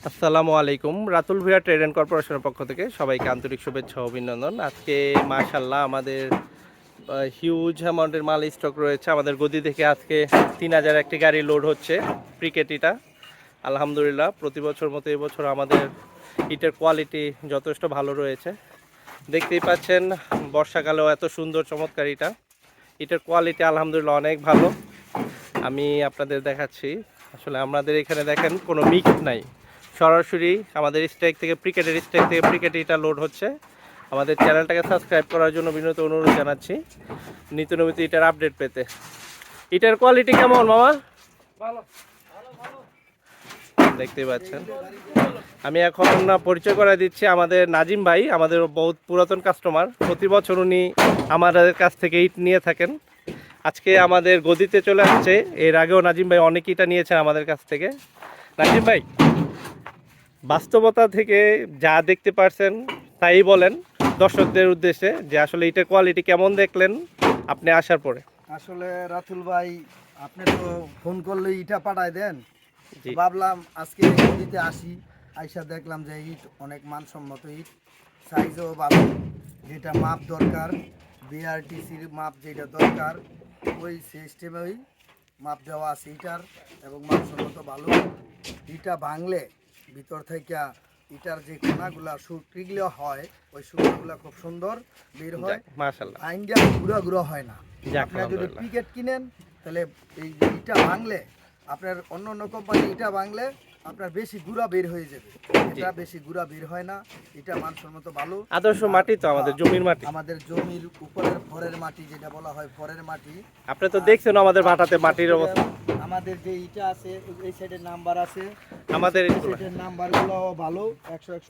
আসসালামু আলাইকুম। Ratul Bhuiyan trade and কর্পোরেশনের পক্ষ থেকে সবাইকে আন্তরিক শুভেচ্ছা ও অভিনন্দন। আজকে মাশাআল্লাহ আমাদের হিউজ অ্যামাউন্টের মাল স্টক রয়েছে। আমাদের গদি থেকে আজকে 3000 একটি গাড়ি লোড হচ্ছে প্রিকেট ইটা। আলহামদুলিল্লাহ প্রতি বছর মতো এবছর আমাদের ইটের কোয়ালিটি যথেষ্ট ভালো রয়েছে। দেখতেই পাচ্ছেন বর্ষাকালেও এত সুন্দর চমৎকার ইটা। ইটের কোয়ালিটি আলহামদুলিল্লাহ অনেক ভালো। আমি আপনাদের দেখাচ্ছি। আসলে আমাদের এখানে দেখেন কোনো মিক্স নাই, সরাসরি আমাদের স্ট্রাইক থেকে প্রিকেট এটা লোড হচ্ছে। আমাদের চ্যানেলটাকে সাবস্ক্রাইব করার জন্য বিনীত অনুরোধ জানাচ্ছি নিত্য নমিত এটার আপডেট পেতে। এটার কোয়ালিটি কেমন মামা? দেখতেই পাচ্ছেন। আমি এখন পরিচয় করে দিচ্ছি আমাদের নাজিম ভাই, আমাদের বহুত পুরাতন কাস্টমার। প্রতি বছর উনি আমাদের কাছ থেকে ইট নিয়ে থাকেন। আজকে আমাদের গদিতে চলে আসছে। এর আগেও নাজিম ভাই অনেক ইটা নিয়েছেন আমাদের কাছ থেকে। নাজিম ভাই, বাস্তবতা থেকে যা দেখতে পারছেন তাই বলেন দর্শকদের উদ্দেশ্যে, যে আসলে এটার কোয়ালিটি কেমন দেখলেন আপনি আসার পরে। আসলে রাতুল ভাই, আপনি তো ফোন করলে ইটা পাঠায় দেন, ভাবলাম আজকে নদীতে আসি। আইসা দেখলাম যে ইট অনেক মানসম্মত ইট, সাইজও ভালো, যেটা মাপ দরকার, বিআরটিসির মাপ যেটা দরকার ওই সিস্টেমেই মাপ দেওয়া আছে ইটার, এবং মানসম্মত ভালো। ইটা ভাঙলে ভিতর থেকে ইটার যে কোনাগুলা শুকরিগুলো হয় ওই শুকরিগুলো খুব সুন্দর বের হয়, মাশাআল্লাহ। আইনটা গুঁড়া গুঁড়া হয় না। আপনার যদি পিকেট কিনেন তাহলে এই যে ইটা ভাঙলে আপনার অন্য অন্য কোম্পানি ইটা ভাঙলে আপনার বেশি গুঁড়া বের হয়ে যাবে, এটা বেশি গুঁড়া বের হয় না। এটা মানসম্মত ভালো, আদর্শ মাটি তো আমাদের জমির মাটি, আমাদের জমির উপরের ফরের মাটি যেটা বলা হয় ফরের মাটি। আপনি তো দেখছেন আমাদের ভাটাতে মাটির অবস্থা। আমাদের যে ইটা আছে এই সাইডের নাম্বার আছে, আমাদের সাইডের নাম্বারগুলো ভালো 100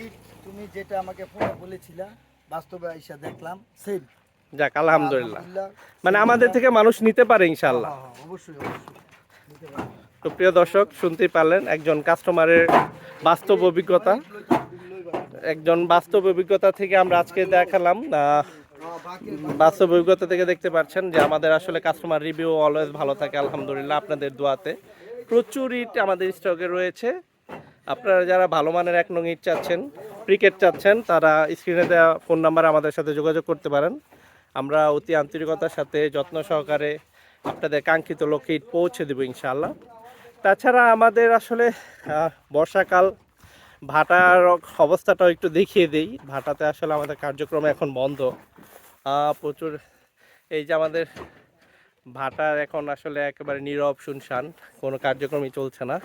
ইট। তুমি যেটা আমাকে ফোনে বলেছিলা বাস্তবে এসে দেখলাম সেম। যাক আলহামদুলিল্লাহ, মানে আমাদের থেকে মানুষ নিতে পারে ইনশাআল্লাহ। অবশ্যই অবশ্যই নিতে পারে। তো প্রিয় দর্শক, শুনতেই পারলেন একজন কাস্টমারের বাস্তব অভিজ্ঞতা। থেকে আমরা আজকে দেখালাম। বাস্তব অভিজ্ঞতা থেকে দেখতে পাচ্ছেন যে আমাদের আসলে কাস্টমার রিভিউ অলওয়েজ ভালো থাকে আলহামদুলিল্লাহ, আপনাদের দোয়াতে। প্রচুর ইট আমাদের স্টকে রয়েছে। আপনারা যারা ভালো মানের 1 নং ইট চাচ্ছেন, প্রিকেট চাচ্ছেন, তারা স্ক্রিনে দেওয়া ফোন নাম্বারে আমাদের সাথে যোগাযোগ করতে পারেন। আমরা অতি আন্তরিকতার সাথে যত্ন সহকারে আপনাদের কাঙ্ক্ষিত লক্ষ্যে ইট পৌঁছে দেবো ইনশাআল্লাহ। তাছাড়া আমাদের আসলে বর্ষাকাল, ভাটার অবস্থাটাও একটু দেখিয়ে দিই। ভাটাতে আসলে আমাদের কার্যক্রম এখন বন্ধ প্রচুর। এই যে আমাদের ভাটার এখন আসলে একেবারে নীরব শুনশান, কোনো কার্যক্রমই চলছে না।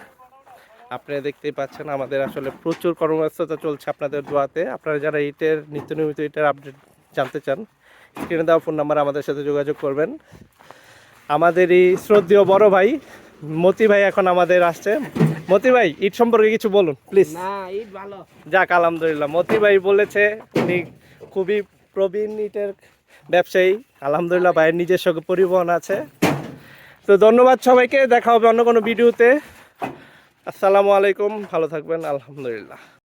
আপনারা দেখতেই পাচ্ছেন আমাদের আসলে প্রচুর কর্মব্যস্ততা চলছে আপনাদের দোয়াতে। আপনারা যারা ইটের নিত্য নিয়মিত ইটের আপডেট জানতে চান, স্ক্রিনে দেওয়া ফোন নাম্বার আমাদের সাথে যোগাযোগ করবেন। আমাদের এই শ্রদ্ধেয় বড় ভাই মতি ভাই এখন আমাদের আসছে। মতি ভাই, ইট সম্পর্কে কিছু বলুন প্লিজ। না, ইট ভালো। যাক আলহামদুলিল্লাহ, মতি ভাই বলেছে উনি খুবই প্রবীণ ইটের ব্যবসায়ী। আলহামদুলিল্লাহ, ভাইয়ের নিজস্ব পরিবহন আছে। তো ধন্যবাদ সবাইকে, দেখা হবে অন্য কোনো ভিডিওতে। আসসালামু আলাইকুম, ভালো থাকবেন, আলহামদুলিল্লাহ।